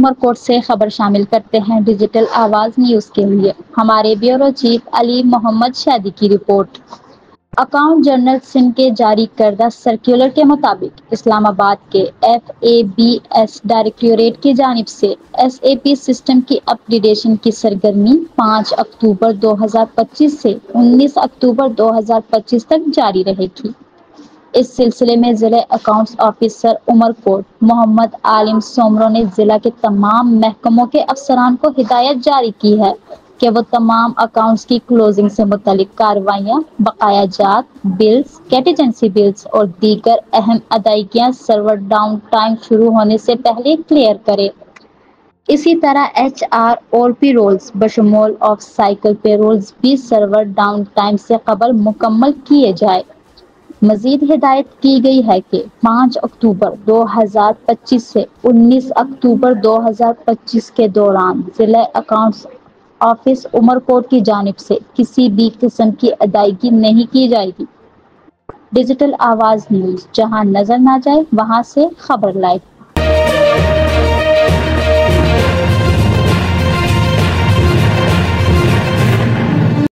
عمر کوٹ سے خبر شامل کرتے ہیں ڈیجیٹل آواز نیوز کے لیے۔ ہمارے بیورو چیف علی محمد شادی کی رپورٹ۔ اکاؤنٹ جنرل سندھ کے جاری کردہ سرکولر کے مطابق اسلام آباد کے FABS ڈائریکٹوریٹ کی جانب سے SAP سسٹم کی اپ ڈیٹیشن کی سرگرمی 5 اکتوبر 2025 سے 19 اکتوبر 2025 تک جاری رہے گی۔ اس سلسلے میں ضلع اکاؤنٹس آفیسر عمر کوٹ محمد عالم سومرو نے ضلع کے تمام محکموں کے افسران کو ہدایت جاری کی ہے کہ وہ تمام اکاؤنٹس کی کلوزنگ سے متعلق کارروائیاں، بقایا جات، بلز، کینٹیجنسی بلز اور دیگر اہم ادائیگیاں سرور ڈاؤن ٹائم شروع ہونے سے پہلے کلیئر کرے۔ اسی طرح HR اور پی رولز بشمول آف سائیکل پے رولز بھی سرور ڈاؤن ٹائم سے قبل مکمل کیے جائے۔ مزید ہدایت کی گئی ہے کہ 5 اکتوبر 2025 سے 19 اکتوبر 2025 کے دوران ضلع اکاؤنٹس آفس عمر کوٹ کی جانب سے کسی بھی قسم کی ادائیگی نہیں کی جائے گی۔ ڈیجیٹل آواز نیوز، جہاں نظر نہ جائے وہاں سے خبر لائے۔